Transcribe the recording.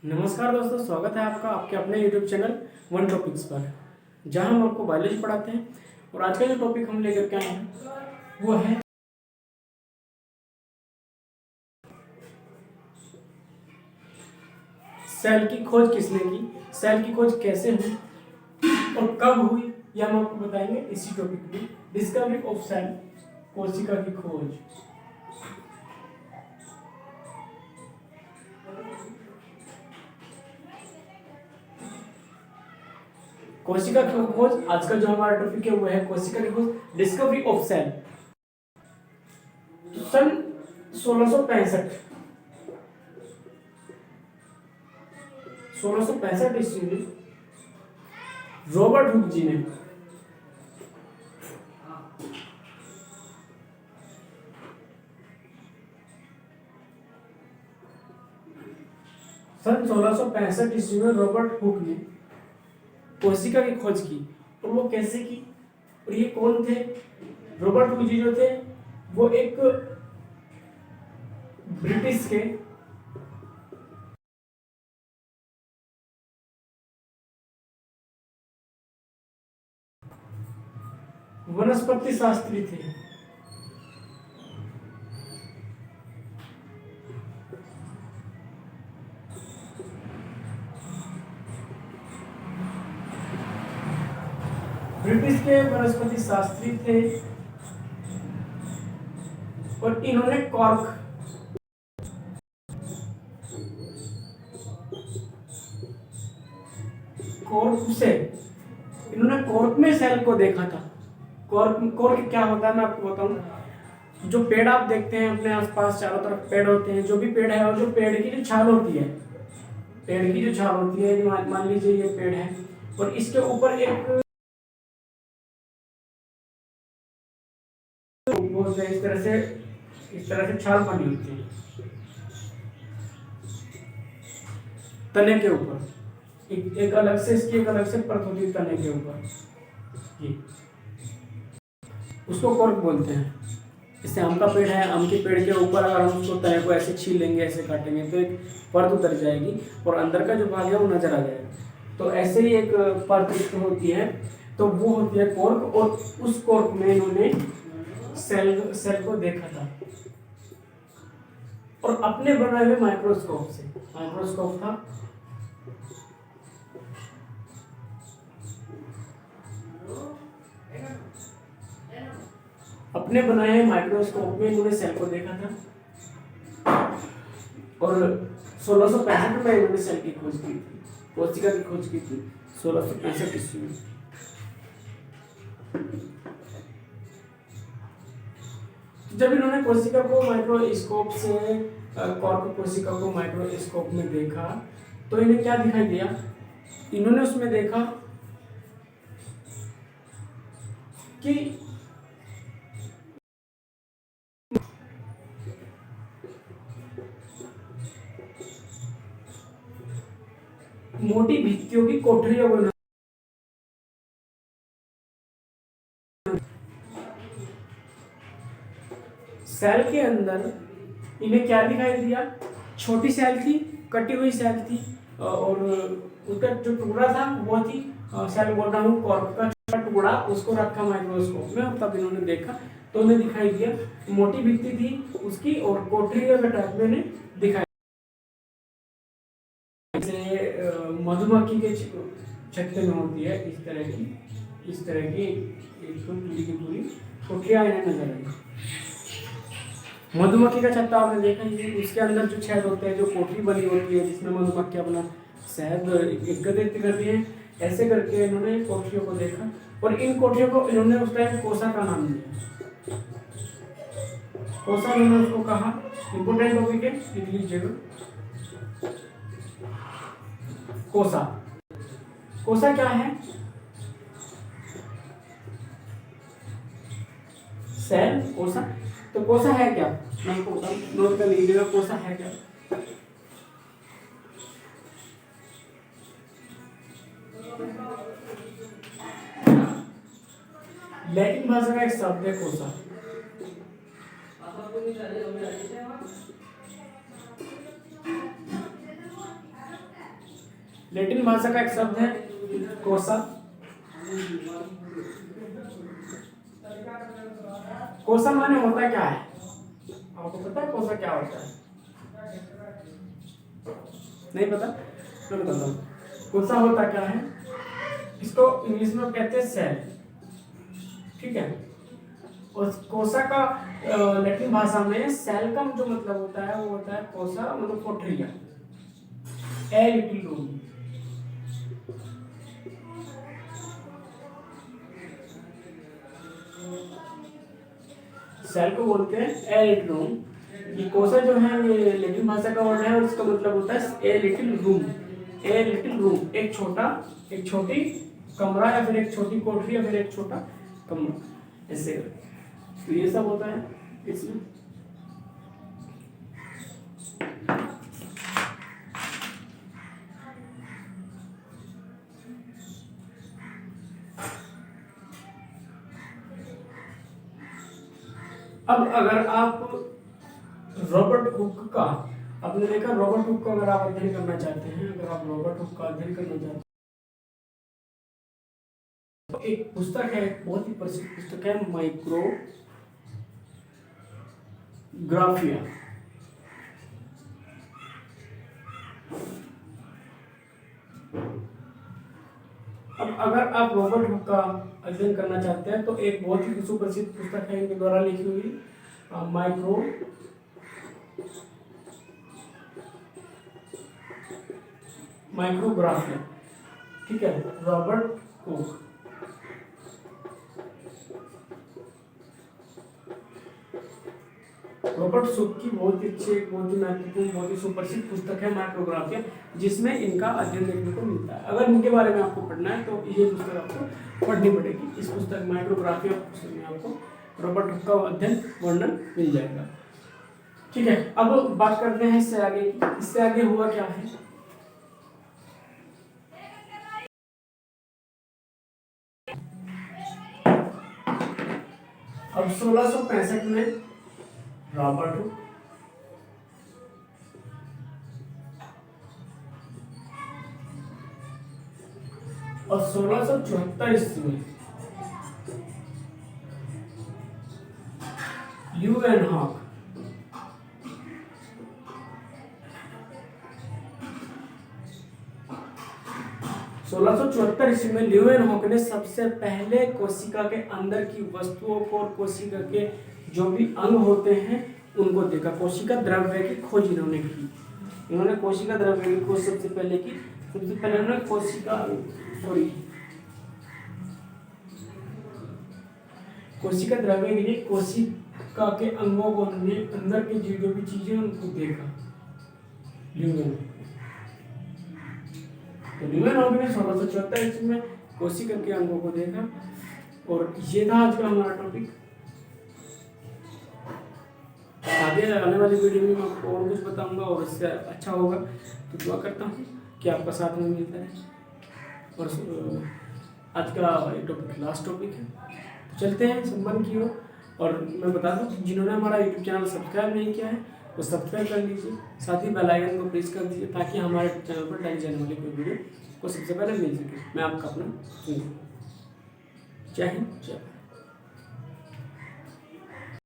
नमस्कार दोस्तों, स्वागत है आपका आपके अपने यूट्यूब चैनल वन टॉपिक्स पर, जहां हम आपको बायोलॉजी पढ़ाते हैं। और आज का जो टॉपिक हम लेकर के आए हैं वो है सेल की खोज किसने की, सेल की खोज कैसे हुई और कब हुई, यह हम आपको बताएंगे इसी टॉपिक में। डिस्कवरी ऑफ सेल, कोशिका की खोज। कोशिका की खोज, आज का जो हमारा टॉपिक है वो है कोशिका की खोज, डिस्कवरी ऑफ सेल। तो सन 1665 ईस्वी में रॉबर्ट हुक जी ने सन 1665 ईस्वी में रॉबर्ट हुक ने कोशिका की खोज की। और वो कैसे की और ये कौन थे? रॉबर्ट हुक जी जो थे वो एक ब्रिटिश के वनस्पति शास्त्री थे। ब्रिटिश के वनस्पति शास्त्री थे और इन्होंने कॉर्क से इन्होंने कॉर्क में सेल को देखा था। कॉर्क कॉर्क क्या होता है मैं आपको बताऊं। जो पेड़ आप देखते हैं अपने आसपास चारों तरफ पेड़ होते हैं, जो भी पेड़ है, और जो पेड़ की जो छाल होती है, पेड़ की जो छाल होती है, मान लीजिए ये पेड़ है और इसके ऊपर एक इस तरह से छाल बनी होती है तने के ऊपर। एक अलग से इसकी एक अलग से परत होती है तने के ऊपर, ये उसको कॉर्क बोलते हैं। जैसे आम का पेड़ है, आम के पेड़ के ऊपर अगर हम उसको तने को ऐसे छील लेंगे, ऐसे काटेंगे तो एक परत उतर जाएगी और अंदर का जो भाग है वो नजर आ जाएगा। तो ऐसे ही एक परत होती है, तो वो होती है कॉर्क। और उस कॉर्क में इन्होंने सेल को देखा था और अपने बनाए हुए माइक्रोस्कोप से, माइक्रोस्कोप था अपने बनाए हुए माइक्रोस्कोप में इन्होंने सेल को देखा था। और 1665 में इन्होंने सेल की खोज की थी, कोशिका की खोज की थी 1665 ईस्वी में। जब इन्होंने कोशिका को माइक्रोस्कोप से कॉर्क कोशिका को माइक्रोस्कोप में देखा तो इन्हें क्या दिखाई दिया? इन्होंने उसमें देखा कि मोटी भित्तियों की कोठरियों को, सेल के अंदर इन्हें क्या दिखाई दिया? छोटी सेल थी, कटी हुई सेल थी, और उसका जो टुकड़ा था वो थी, सेल बोल रहा हूँ, कॉर्क का छोटा टुकड़ा, उसको रखा माइक्रोस्कोप में और तब इन्होंने देखा तो उन्हें दिखाई दिया मोटी भित्ति थी उसकी और कोठरियों का टाइप में उन्हें दिखाई। मधुमक्खी के छत्ते में होती है इस तरह की एक पूरी की पूरी कोठरियां इन्हें नजर आई। मधुमक्खी का छत्ता आपने देखा ही, उसके अंदर जो छेद होते हैं, जो कोठरी बनी होती है जिसमें मधुमक्खी अपना शहद एकत्रित करती है, ऐसे करके इन्होंने कोठरियों को देखा और इन कोठरियों को इन्होंने उस टाइम कोसा का नाम दिया। कोसा इन्होंने उसको कहा। इंपोर्टेंट टॉपिक है, लिख लीजिएगा। कोसा, कोसा क्या है? सेल, कोसा। तो कोसा है क्या? मैं आपको बताऊं, नोट कर लीजिएगा कोसा है क्या। लैटिन भाषा का एक शब्द है कोसा। लैटिन भाषा का एक शब्द है कोसा। कोसा माने होता क्या है, आपको पता है कोसा क्या होता है? नहीं पता? मैं बताता हूँ कोसा होता क्या है। इसको इंग्लिश में कहते हैं सेल, ठीक है। और कोसा का लैटिन भाषा में सेल का जो मतलब होता है वो होता है कोसा मतलब कोठरिया, ए लिटिल रूम। सेल को बोलते हैं ए लिटिल रूम। ये कोसा जो है ये लैटिन भाषा का वर्ड है और इसका मतलब होता है a little room. A little room एक छोटी कमरा या फिर एक छोटी कोठरी या फिर एक छोटा कमरा, ऐसे। तो ये सब होता है इसमें। अब अगर आप रॉबर्ट हुक का, आपने देखा रॉबर्ट हुक का अगर आप अध्ययन करना चाहते हैं, अगर आप रॉबर्ट हुक का अध्ययन करना चाहते हैं तो एक पुस्तक है, बहुत ही प्रसिद्ध पुस्तक है माइक्रोग्राफिया। अब अगर आप रॉबर्ट हुक का अध्ययन करना चाहते हैं तो एक बहुत ही सुप्रसिद्ध पुस्तक है इनके द्वारा लिखी हुई माइक्रोग्राफिया, ठीक है, रॉबर्ट हुक। रॉबर्ट हुक की बहुत ही अच्छी, बहुत ही महत्वपूर्ण, बहुत ही सुप्रसिद्ध पुस्तक है माइक्रोग्राफिया, जिसमें इनका अध्ययन देखने को मिलता है। अगर इनके बारे में आपको पढ़ना है तो ये पुस्तक आपको पढ़नी पड़ेगी। इस पुस्तक माइक्रोग्राफिया पुस्तक में आपको रॉबर्ट हुक का अध्ययन वर्णन मिल जाएगा, ठीक है। अब बात करते हैं इससे आगे की, इससे आगे हुआ क्या है। अब 1665 में रॉबर्ट हुक और 1674 ईस्वी में ल्यूवेनहॉक, 1674 ईस्वी में ल्यूवेनहॉक ने सबसे पहले कोशिका के अंदर की वस्तुओं को और कोशिका के जो भी अंग होते हैं उनको देखा। कोशिका द्रव्य की खोज इन्होंने की। इन्होंने कोशिका द्रव्य की खोज सबसे पहले की। सबसे पहले उन्होंने कोशिका द्रव्य के लिए कोशिका के अंगों को, अंदर की जो भी चीजें उनको देखा ल्यूवेनहॉक। तो ल्यूवेनहॉक ने 1674 ईस्वी में कोशिका के अंगों को देखा। और ये था आज का हमारा टॉपिक। आगे आने वाली वीडियो में मैं आपको और कुछ बताऊंगा और इससे अच्छा होगा, तो दुआ करता हूँ कि आपका साथ में मिलता रहे। और आज का ये टॉपिक लास्ट टॉपिक है, तो चलते हैं संबंध की ओर। और मैं बता दूं कि जिन्होंने हमारा यूट्यूब चैनल सब्सक्राइब नहीं किया है वो सब्सक्राइब कर लीजिए, साथ ही बेल आइकन को प्रेस कर दीजिए ताकि हमारे चैनल पर डाली जाने वाली कोई वीडियो को सबसे पहले मिल सके। मैं आपका अपना जय हिंद, जय भारत।